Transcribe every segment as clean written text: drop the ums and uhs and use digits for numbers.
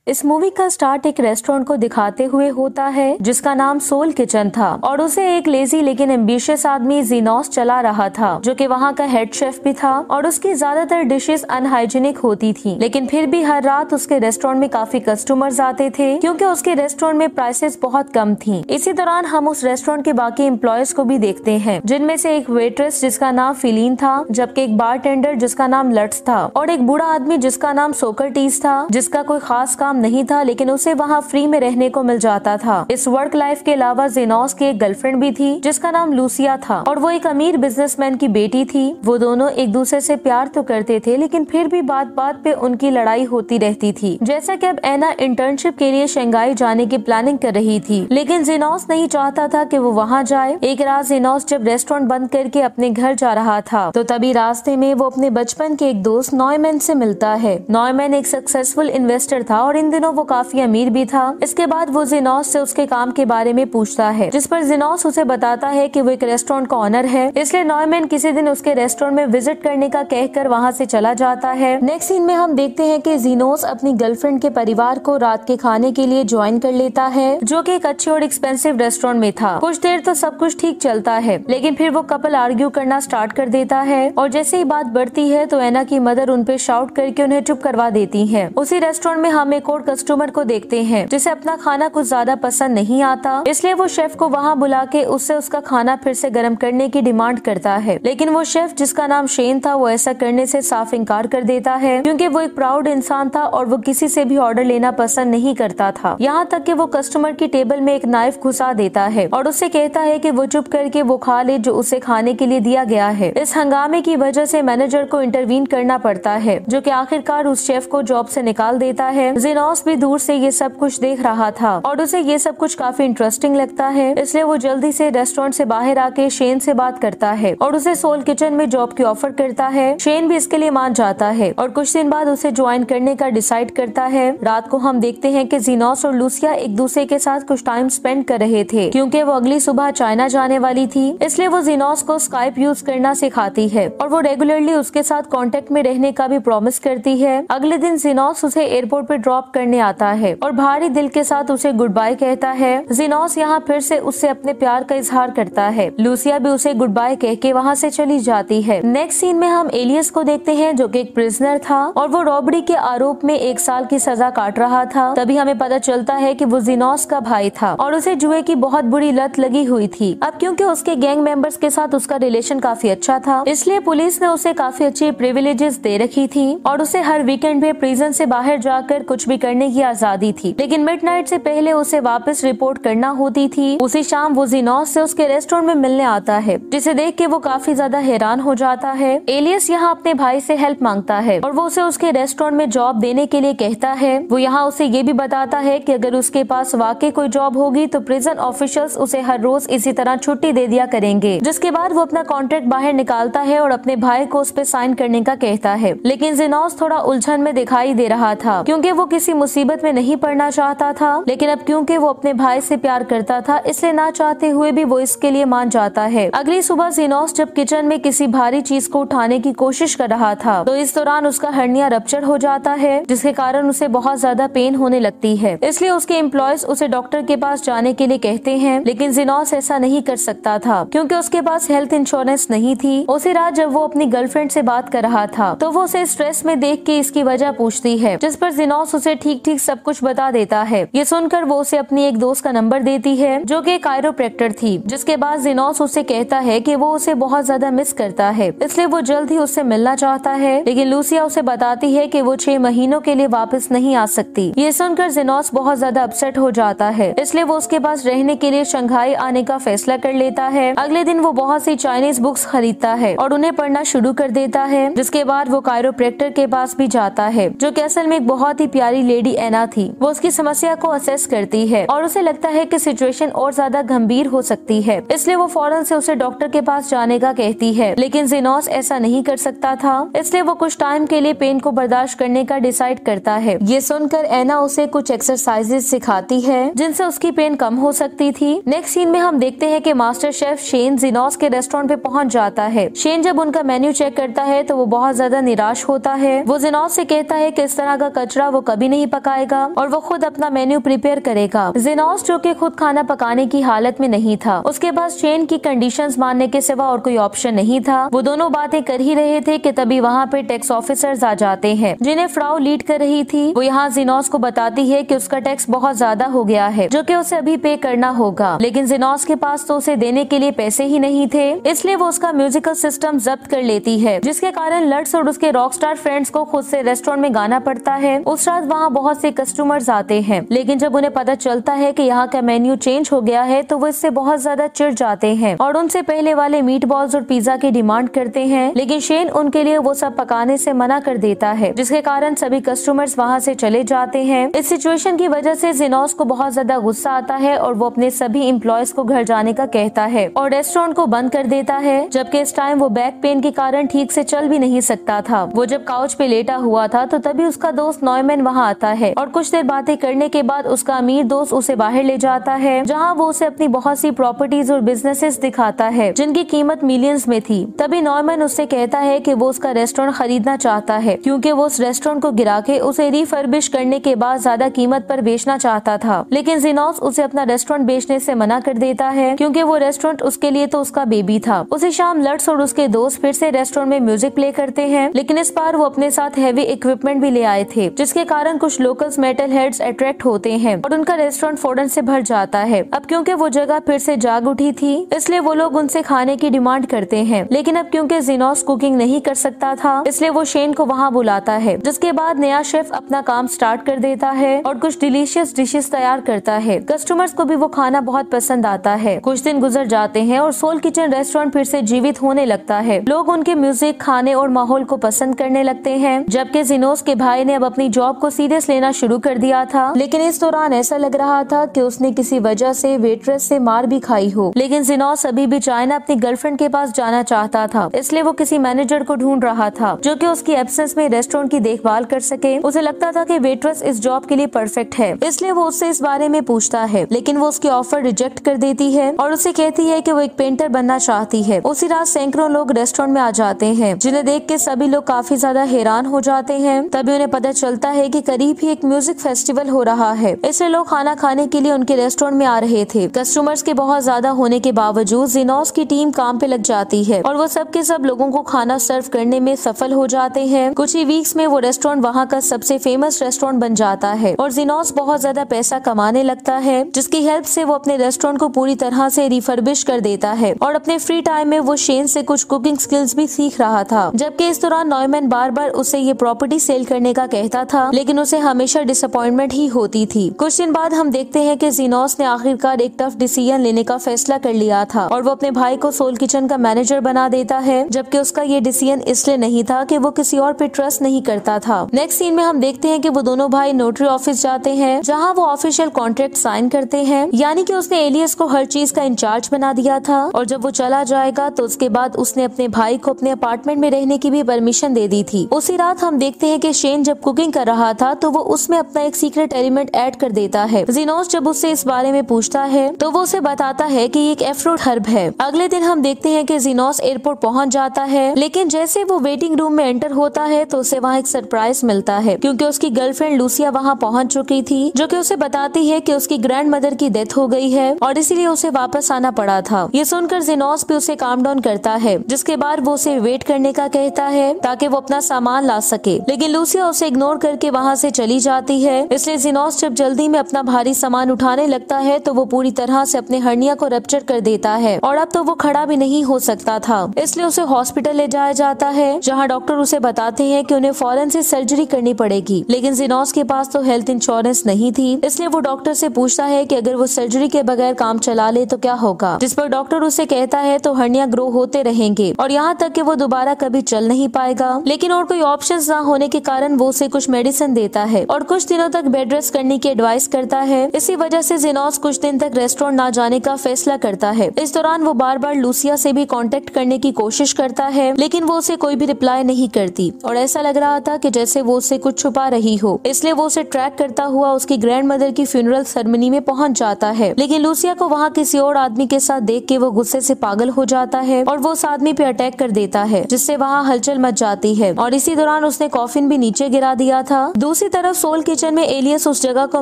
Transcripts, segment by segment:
इस मूवी का स्टार्ट एक रेस्टोरेंट को दिखाते हुए होता है जिसका नाम सोल किचन था और उसे एक लेजी लेकिन एम्बिशियस आदमी जीनोस चला रहा था जो कि वहाँ का हेड शेफ भी था और उसकी ज्यादातर डिशेस अनहाइजीनिक होती थी। लेकिन फिर भी हर रात उसके रेस्टोरेंट में काफी कस्टमर्स आते थे क्योंकि उसके रेस्टोरेंट में प्राइसेस बहुत कम थी। इसी दौरान हम उस रेस्टोरेंट के बाकी एम्प्लॉयज को भी देखते हैं जिनमें से एक वेट्रेस जिसका नाम फिलीन था, जबकि एक बारटेंडर जिसका नाम लट्स था और एक बूढ़ा आदमी जिसका नाम सोक्रेटिस था जिसका कोई खास काम नहीं था लेकिन उसे वहाँ फ्री में रहने को मिल जाता था। इस वर्क लाइफ के अलावा जीनोस की एक गर्लफ्रेंड भी थी जिसका नाम लूसिया था और वो एक अमीर बिजनेसमैन की बेटी थी। वो दोनों एक दूसरे से प्यार तो करते थे लेकिन फिर भी बात बात पे उनकी लड़ाई होती रहती थी। जैसा कि अब एना इंटर्नशिप के लिए शंघाई जाने की प्लानिंग कर रही थी लेकिन जीनोस नहीं चाहता था कि वो वहाँ जाए। एक रात जीनोस जब रेस्टोरेंट बंद करके अपने घर जा रहा था तो तभी रास्ते में वो अपने बचपन के एक दोस्त नॉयमैन से मिलता है। नॉयमैन एक सक्सेसफुल इन्वेस्टर था और इन दिनों वो काफी अमीर भी था। इसके बाद वो जीनोस से उसके काम के बारे में पूछता है जिस पर जीनोस उसे बताता है कि वो एक रेस्टोरेंट का ऑनर है, इसलिए नॉयमैन किसी दिन उसके रेस्टोरेंट में विजिट करने का कहकर वहाँ से चला जाता है। नेक्स्ट सीन में हम देखते हैं कि जीनोस अपनी गर्लफ्रेंड के परिवार को रात के खाने के लिए ज्वाइन कर लेता है जो कि एक अच्छे और एक्सपेंसिव रेस्टोरेंट में था। कुछ देर तो सब कुछ ठीक चलता है लेकिन फिर वो कपल आर्ग्यू करना स्टार्ट कर देता है और जैसे ही बात बढ़ती है तो एना की मदर उन पे शाउट करके उन्हें चुप करवा देती है। उसी रेस्टोरेंट में हम एक और कस्टमर को देखते हैं जिसे अपना खाना कुछ ज्यादा पसंद नहीं आता, इसलिए वो शेफ को वहाँ बुला के उससे उसका खाना फिर से गर्म करने की डिमांड करता है। लेकिन वो शेफ जिसका नाम शेन था वो ऐसा करने से साफ इनकार कर देता है क्योंकि वो एक प्राउड इंसान था और वो किसी से भी ऑर्डर लेना पसंद नहीं करता था। यहाँ तक कि वो कस्टमर की टेबल में एक नाइफ घुसा देता है और उससे कहता है कि वो चुप करके वो खा ले जो उसे खाने के लिए दिया गया है। इस हंगामे की वजह से मैनेजर को इंटरवीन करना पड़ता है जो कि आखिरकार उस शेफ को जॉब से निकाल देता है। जीनोस भी दूर से ये सब कुछ देख रहा था और उसे ये सब कुछ काफी इंटरेस्टिंग लगता है, इसलिए वो जल्दी से रेस्टोरेंट से बाहर आके शेन से बात करता है और उसे सोल किचन में जॉब की ऑफर करता है। शेन भी इसके लिए मान जाता है और कुछ दिन बाद उसे ज्वाइन करने का डिसाइड करता है। रात को हम देखते हैं कि जीनोस और लूसिया एक दूसरे के साथ कुछ टाइम स्पेंड कर रहे थे क्योंकि वो अगली सुबह चाइना जाने वाली थी, इसलिए वो जीनोस को स्काइप यूज करना सिखाती है और वो रेगुलरली उसके साथ कांटेक्ट में रहने का भी प्रॉमिस करती है। अगले दिन जीनोस उसे एयरपोर्ट पे ड्रॉप करने आता है और भारी दिल के साथ उसे गुड बाय कहता है। जीनोस यहाँ फिर से उससे अपने प्यार का इजहार करता है। लूसिया भी उसे गुड बाय कह के वहाँ से चली जाती है। नेक्स्ट सीन में हम एलियस को देखते हैं जो कि एक प्रिजनर था और वो रॉबरी के आरोप में 1 साल की सजा काट रहा था। तभी हमें पता चलता है कि वो जीनोस का भाई था और उसे जुए की बहुत बुरी लत लगी हुई थी। अब क्योंकि उसके गैंग मेंबर्स के साथ उसका रिलेशन काफी अच्छा था इसलिए पुलिस ने उसे काफी अच्छी प्रिविलेजेस दे रखी थी और उसे हर वीकेंड में प्रिजन से बाहर जाकर कुछ भी करने की आजादी थी। लेकिन मिडनाइट से पहले उसे वापस रिपोर्ट करना होती थी। उसी शाम वो जीनोस से उसके रेस्टोरेंट में मिलने आता है जिसे देख के वो काफी ज्यादा हैरान हो जाता है। एलियस यहाँ अपने भाई से हेल्प मांगता है और वो उसे उसके रेस्टोरेंट में जॉब देने के लिए कहता है। वो यहाँ उसे ये भी बताता है कि अगर उसके पास वाकई कोई जॉब होगी तो प्रिजन ऑफिशियल्स उसे हर रोज इसी तरह छुट्टी दे दिया करेंगे। जिसके बाद वो अपना कॉन्ट्रैक्ट बाहर निकालता है और अपने भाई को उस पे साइन करने का कहता है। लेकिन जीनोस थोड़ा उलझन में दिखाई दे रहा था क्योंकि वो किसी मुसीबत में नहीं पड़ना चाहता था, लेकिन अब क्योंकि वो अपने भाई से प्यार करता था इसलिए ना चाहते हुए भी वो इसके लिए मान जाता है। अगली सुबह जीनोस जब किचन में किसी भारी चीज को उठाने की कोशिश कर रहा था तो इस दौरान उसका हर्निया रप्चर हो जाता है जिसके कारण उसे बहुत ज्यादा पेन होने लगती है। इसलिए उसके एम्प्लॉयज उसे डॉक्टर के पास जाने के लिए कहते हैं, लेकिन जीनोस ऐसा नहीं कर सकता था क्योंकि उसके पास हेल्थ इंश्योरेंस नहीं थी। उसी रात जब वो अपनी गर्लफ्रेंड से बात कर रहा था तो वो उसे स्ट्रेस में देख के इसकी वजह पूछती है, जिस पर जीनोस उसे ठीक ठीक सब कुछ बता देता है। ये सुनकर वो उसे अपनी एक दोस्त का नंबर देती है जो कि कायरोप्रैक्टर थी। जिसके बाद जीनोस उससे कहता है कि वो उसे बहुत ज्यादा मिस करता है, इसलिए वो जल्द ही उससे मिलना चाहता है। लेकिन लूसिया उसे बताती है कि वो 6 महीनों के लिए वापस नहीं आ सकती। ये सुनकर जीनोस बहुत ज्यादा अपसेट हो जाता है, इसलिए वो उसके पास रहने के लिए शंघाई आने का फैसला कर लेता है। अगले दिन वो बहुत सी चाइनीज बुक्स खरीदता है और उन्हें पढ़ना शुरू कर देता है। जिसके बाद वो कायरोप्रैक्टर के पास भी जाता है जो कि असल में एक बहुत ही प्यारी वाली लेडी एना थी, वो उसकी समस्या को असेस करती है और उसे लगता है कि सिचुएशन और ज्यादा गंभीर हो सकती है, इसलिए वो फौरन से उसे डॉक्टर के पास जाने का कहती है। लेकिन ज़ीनोस ऐसा नहीं कर सकता था, इसलिए वो कुछ टाइम के लिए पेन को बर्दाश्त करने का डिसाइड करता है। ये सुनकर एना उसे कुछ एक्सरसाइजेस सिखाती है जिनसे उसकी पेन कम हो सकती थी। नेक्स्ट सीन में हम देखते हैं कि मास्टर शेफ शेन ज़ीनोस के रेस्टोरेंट पे पहुंच जाता है। शेन जब उनका मेन्यू चेक करता है तो वो बहुत ज्यादा निराश होता है। वो ज़ीनोस से कहता है कि इस तरह का कचरा वो कभी नहीं पकाएगा और वो खुद अपना मेन्यू प्रिपेयर करेगा। ज़ीनोस जो कि खुद खाना पकाने की हालत में नहीं था, उसके पास शेन की कंडीशंस मानने के सिवा और कोई ऑप्शन नहीं था। वो दोनों बातें कर ही रहे थे कि तभी वहाँ पे टैक्स ऑफिसर्स आ जाते हैं, जिन्हें फ्राउ लीड कर रही थी। वो यहाँ ज़ीनोस को बताती है कि उसका टैक्स बहुत ज्यादा हो गया है, जो कि उसे अभी पे करना होगा। लेकिन ज़ीनोस के पास तो उसे देने के लिए पैसे ही नहीं थे, इसलिए वो उसका म्यूजिकल सिस्टम जब्त कर लेती है, जिसके कारण लट्स और उसके रॉकस्टार फ्रेंड्स को खुद से रेस्टोरेंट में गाना पड़ता है। उस रात वहाँ बहुत से कस्टमर्स आते हैं, लेकिन जब उन्हें पता चलता है कि यहाँ का मेन्यू चेंज हो गया है तो वो इससे बहुत ज्यादा चिढ़ जाते हैं और उनसे पहले वाले मीट बॉल्स और पिज्जा की डिमांड करते हैं। लेकिन शेन उनके लिए वो सब पकाने से मना कर देता है, जिसके कारण सभी कस्टमर्स वहाँ से चले जाते हैं। इस सिचुएशन की वजह से ज़ीनोस को बहुत ज्यादा गुस्सा आता है और वो अपने सभी एम्प्लॉयज को घर जाने का कहता है और रेस्टोरेंट को बंद कर देता है। जबकि इस टाइम वो बैक पेन के कारण ठीक से चल भी नहीं सकता था। वो जब काउच पे लेटा हुआ था तो तभी उसका दोस्त नॉयमैन वहाँ आता है और कुछ देर बातें करने के बाद उसका अमीर दोस्त उसे बाहर ले जाता है, जहाँ वो उसे अपनी बहुत सी प्रॉपर्टीज और बिजनेसेस दिखाता है जिनकी कीमत मिलियंस में थी। तभी नॉयमैन उससे कहता है कि वो उसका रेस्टोरेंट खरीदना चाहता है, क्योंकि वो उस रेस्टोरेंट को गिरा के उसे रिफर्बिश करने के बाद ज्यादा कीमत पर बेचना चाहता था। लेकिन ज़ीनोस उसे अपना रेस्टोरेंट बेचने से मना कर देता है, क्योंकि वो रेस्टोरेंट उसके लिए तो उसका बेबी था। उसी शाम लट्स और उसके दोस्त फिर से रेस्टोरेंट में म्यूजिक प्ले करते हैं, लेकिन इस बार वो अपने साथ हैवी इक्विपमेंट भी ले आए थे, जिसके कारण कुछ लोकल्स मेटल हेड्स अट्रैक्ट होते हैं और उनका रेस्टोरेंट फौरन से भर जाता है। अब क्योंकि वो जगह फिर से जाग उठी थी, इसलिए वो लोग उनसे खाने की डिमांड करते हैं। लेकिन अब क्योंकि ज़ीनोस कुकिंग नहीं कर सकता था, इसलिए वो शेन को वहाँ बुलाता है, जिसके बाद नया शेफ अपना काम स्टार्ट कर देता है और कुछ डिलीशियस डिशेस तैयार करता है। कस्टमर्स को भी वो खाना बहुत पसंद आता है। कुछ दिन गुजर जाते हैं और सोल किचन रेस्टोरेंट फिर से जीवित होने लगता है। लोग उनके म्यूजिक, खाने और माहौल को पसंद करने लगते हैं। जबकि ज़ीनोस के भाई ने अब अपनी जॉब को सीरियस लेना शुरू कर दिया था, लेकिन इस दौरान ऐसा लग रहा था कि उसने किसी वजह से वेट्रेस से मार भी खाई हो। लेकिन ज़ीनोस अभी भी चाइना अपनी गर्लफ्रेंड के पास जाना चाहता था, इसलिए वो किसी मैनेजर को ढूंढ रहा था जो कि उसकी एब्सेंस में रेस्टोरेंट की देखभाल कर सके। उसे लगता था कि वेट्रेस इस जॉब के लिए परफेक्ट है, इसलिए वो उससे इस बारे में पूछता है, लेकिन वो उसकी ऑफर रिजेक्ट कर देती है और उसे कहती है कि वो एक पेंटर बनना चाहती है। उसी रात सैकड़ों लोग रेस्टोरेंट में आ जाते हैं, जिन्हें देख के सभी लोग काफी ज्यादा हैरान हो जाते हैं। तभी उन्हें पता चलता है कि करीब ही एक म्यूजिक फेस्टिवल हो रहा है, इसलिए लोग खाना खाने के लिए उनके रेस्टोरेंट में आ रहे थे। कस्टमर्स के बहुत ज्यादा होने के बावजूद ज़ीनोस की टीम काम पे लग जाती है और वो सब के सब लोगों को खाना सर्व करने में सफल हो जाते हैं। कुछ ही वीक्स में वो रेस्टोरेंट वहाँ का सबसे फेमस रेस्टोरेंट बन जाता है और ज़ीनोस बहुत ज्यादा पैसा कमाने लगता है, जिसकी हेल्प से वो अपने रेस्टोरेंट को पूरी तरह से रिफर्बिश कर देता है और अपने फ्री टाइम में वो शेन से कुछ कुकिंग स्किल्स भी सीख रहा था। जबकि इस दौरान नॉयमैन बार बार उसे ये प्रॉपर्टी सेल करने का कहता था, लेकिन उसे हमेशा डिसअपॉइंटमेंट ही होती थी। कुछ दिन बाद हम देखते हैं कि ज़ीनोस ने आखिरकार एक टफ डिसीजन लेने का फैसला कर लिया था और वो अपने भाई को सोल किचन का मैनेजर बना देता है। जबकि उसका ये डिसीजन इसलिए नहीं था कि वो किसी और पे ट्रस्ट नहीं करता था। नेक्स्ट सीन में हम देखते हैं कि वो दोनों भाई नोटरी ऑफिस जाते हैं, जहाँ वो ऑफिशियल कॉन्ट्रैक्ट साइन करते हैं, यानी कि उसने एलियस को हर चीज का इंचार्ज बना दिया था और जब वो चला जाएगा तो उसके बाद उसने अपने भाई को अपने अपार्टमेंट में रहने की भी परमिशन दे दी थी। उसी रात हम देखते हैं कि शेन जब कुकिंग कर रहा था तो वो उसमें अपना एक सीक्रेट एलिमेंट ऐड कर देता है। ज़ीनोस जब उससे इस बारे में पूछता है तो वो उसे बताता है कि ये एक एफ्रोट हर्ब है। अगले दिन हम देखते हैं कि ज़ीनोस एयरपोर्ट पहुंच जाता है, लेकिन जैसे वो वेटिंग रूम में एंटर होता है तो उसे वहाँ एक सरप्राइज मिलता है, क्योंकि उसकी गर्लफ्रेंड लूसिया वहाँ पहुंच चुकी थी, जो कि उसे बताती है कि उसकी ग्रैंड मदर की डेथ हो गई है और इसीलिए उसे वापस आना पड़ा था। ये सुनकर ज़ीनोस भी उसे काम डाउन करता है, जिसके बाद वो उसे वेट करने का कहता है ताकि वो अपना सामान ला सके। लेकिन लूसिया उसे इग्नोर करके वहाँ से चली जाती है, इसलिए ज़ीनोस जब जल्दी में अपना भारी सामान उठाने लगता है तो वो पूरी तरह से अपने हर्निया को रप्चर कर देता है और अब तो वो खड़ा भी नहीं हो सकता था। इसलिए उसे हॉस्पिटल ले जाया जाता है, जहाँ डॉक्टर उसे बताते हैं कि उन्हें फौरन से सर्जरी करनी पड़ेगी। लेकिन ज़ीनोस के पास तो हेल्थ इंश्योरेंस नहीं थी, इसलिए वो डॉक्टर से पूछता है कि अगर वो सर्जरी के बगैर काम चला ले तो क्या होगा, जिस पर डॉक्टर उसे कहता है तो हर्निया ग्रो होते रहेंगे और यहाँ तक कि वो दोबारा कभी चल नहीं पाएगा। लेकिन और कोई ऑप्शंस ना होने के कारण वो उसे कुछ मेडिसिन देता देता है और कुछ दिनों तक बेड रेस्ट करने की एडवाइस करता है। इसी वजह से जेनोस कुछ दिन तक रेस्टोरेंट ना जाने का फैसला करता है। इस दौरान वो बार बार लूसिया से भी कांटेक्ट करने की कोशिश करता है, लेकिन वो उसे कोई भी रिप्लाई नहीं करती और ऐसा लग रहा था कि जैसे वो उससे कुछ छुपा रही हो। इसलिए वो उसे ट्रैक करता हुआ उसकी ग्रैंड मदर की फ्यूनरल सेरेमनी में पहुंच जाता है, लेकिन लूसिया को वहाँ किसी और आदमी के साथ देख के वो गुस्से से पागल हो जाता है और वो उस आदमी पे अटैक कर देता है, जिससे वहाँ हलचल मच जाती है और इसी दौरान उसने कॉफिन भी नीचे गिरा दिया था। दूसरी तरफ सोल किचन में एलियस उस जगह को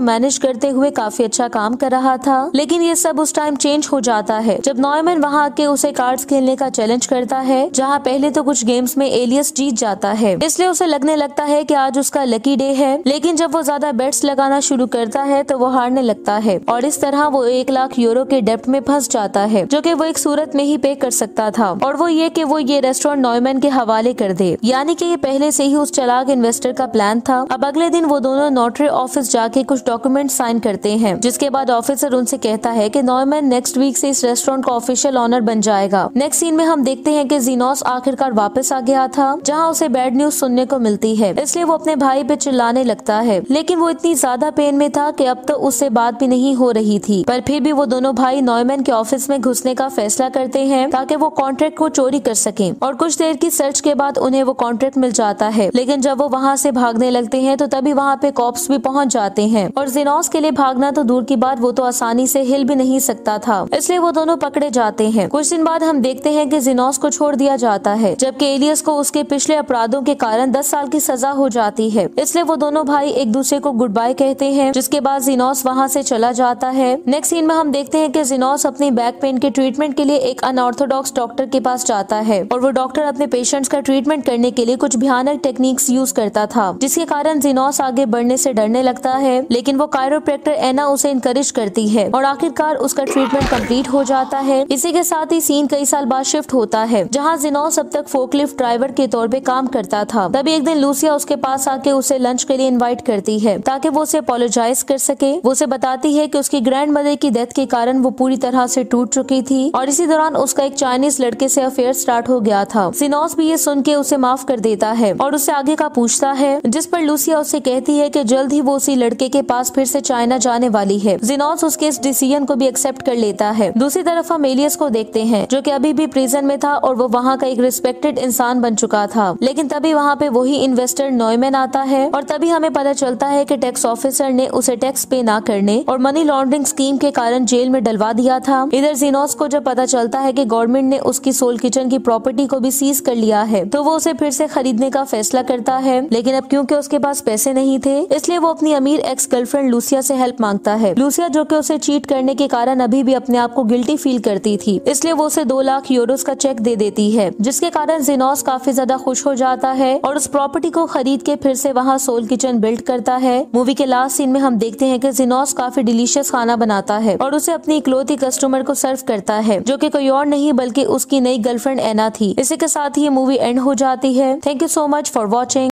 मैनेज करते हुए काफी अच्छा काम कर रहा था, लेकिन ये सब उस टाइम चेंज हो जाता है जब नॉयमन वहाँ आके उसे कार्ड्स खेलने का चैलेंज करता है, जहाँ पहले तो कुछ गेम्स में एलियस जीत जाता है, इसलिए उसे लगने लगता है कि आज उसका लकी डे है। लेकिन जब वो ज्यादा बेट्स लगाना शुरू करता है तो वो हारने लगता है और इस तरह वो 1 लाख यूरो के डेप्ट में फंस जाता है, जो कि वो एक सूरत में ही पे कर सकता था, और वो ये कि वो ये रेस्टोरेंट नॉयमन के हवाले कर दे। यानी कि ये पहले से ही उस चालाक इन्वेस्टर का प्लान था। अब अगले दिन वो दोनों नोटरी ऑफिस जाके कुछ डॉक्यूमेंट साइन करते हैं, जिसके बाद ऑफिसर उनसे कहता है कि नॉयमन नेक्स्ट वीक से इस रेस्टोरेंट का ऑफिशियल ऑनर बन जाएगा। नेक्स्ट सीन में हम देखते हैं कि जेनोस आखिरकार वापस आ गया था, जहाँ उसे बैड न्यूज सुनने को मिलती है, इसलिए वो अपने भाई पे चिल्लाने लगता है, लेकिन वो इतनी ज्यादा पेन में था कि अब तो उससे बात भी नहीं हो रही थी। पर फिर भी वो दोनों भाई नॉयमन के ऑफिस में घुसने का फैसला करते हैं ताकि वो कॉन्ट्रैक्ट को चोरी कर सकें, और कुछ देर की सर्च के बाद उन्हें वो कॉन्ट्रैक्ट मिल जाता है। लेकिन जब वो वहाँ से भागने लगते हैं तो तभी वहाँ पे कॉप्स भी पहुँच जाते हैं, और जेनोस के लिए भागना तो दूर की बात, वो तो आसानी से हिल भी नहीं सकता था, इसलिए वो दोनों पकड़े जाते हैं। कुछ दिन बाद हम देखते हैं कि जेनोस को छोड़ दिया जाता है, जबकि एलियस को उसके पिछले अपराधों के कारण 10 साल की सजा हो जाती है। इसलिए वो दोनों भाई एक दूसरे को गुड बाय कहते हैं, जिसके बाद जेनोस वहाँ से चला जाता है। नेक्स्ट सीन में हम देखते हैं कि जेनोस अपनी बैक पेन के ट्रीटमेंट के लिए एक अनऑर्थोडॉक्स डॉक्टर के पास जाता है, और वो डॉक्टर अपने पेशेंट्स का ट्रीटमेंट करने के लिए कुछ भयानक टेक्निक्स यूज करता था, जिसके कारण जेनोस आगे बढ़ने से डरने लगता है। लेकिन वो कायरोप्रैक्टर एना उसे इनकरेज करती है और आखिरकार उसका ट्रीटमेंट कंप्लीट हो जाता है। इसी के साथ ही सीन कई साल बाद शिफ्ट होता है, जहाँ जेनोस अब तक फोकलिफ्ट ड्राइवर के तौर पे काम करता था। तभी एक दिन लूसिया उसके पास आके उसे लंच के लिए इनवाइट करती है ताकि वो उसे अपोलोजाइज कर सके। वो उसे बताती है कि उसकी ग्रैंड मदर की डेथ के कारण वो पूरी तरह से टूट चुकी थी, और इसी दौरान उसका एक चाइनीज लड़के से अफेयर स्टार्ट हो गया था। जेनोस भी ये सुन के उसे माफ कर देता है और उससे आगे का पूछता है, जिस पर लूसिया उससे कहती है कि जल्द ही वो उसी लड़के के पास फिर से चाइना जाने वाली है। जेनोस उसके इस डिसीजन को भी एक्सेप्ट कर लेता है। दूसरी तरफ हम एलियस को देखते हैं, जो कि अभी भी प्रिजन में था और वो वहाँ का एक रिस्पेक्टेड इंसान बन चुका था। लेकिन तभी वहाँ पे वही इन्वेस्टर नॉयमन आता है, और तभी हमें पता चलता है कि टैक्स ऑफिसर ने उसे टैक्स पे ना करने और मनी लॉन्ड्रिंग स्कीम के कारण जेल में डलवा दिया था। इधर जेनोस को जब पता चलता है कि गवर्नमेंट ने उसकी सोल किचन की प्रॉपर्टी को भी सीज कर लिया है, तो वो उसे फिर से खरीदने का फैसला करता है। लेकिन अब क्योंकि उसके पास पैसे नहीं थे, इसलिए वो अपनी अमीर एक्स गर्लफ्रेंड लूसिया से हेल्प मांगता है। लूसिया, जो कि उसे चीट करने के कारण अभी भी अपने आप को गिल्टी फील करती थी, इसलिए वो उसे 2 लाख यूरोस का चेक दे देती है, जिसके कारण जेनोस काफी ज्यादा खुश हो जाता है और उस प्रॉपर्टी को खरीद के फिर से वहाँ सोल किचन बिल्ड करता है। मूवी के लास्ट सीन में हम देखते हैं कि जेनोस काफी डिलीशियस खाना बनाता है और उसे अपनी इकलौती कस्टमर को सर्व करता है, जो कि कोई और नहीं बल्कि उसकी नई गर्लफ्रेंड एना थी। इसी के साथ ही ये मूवी एंड हो जाती है। Thank you so much for watching.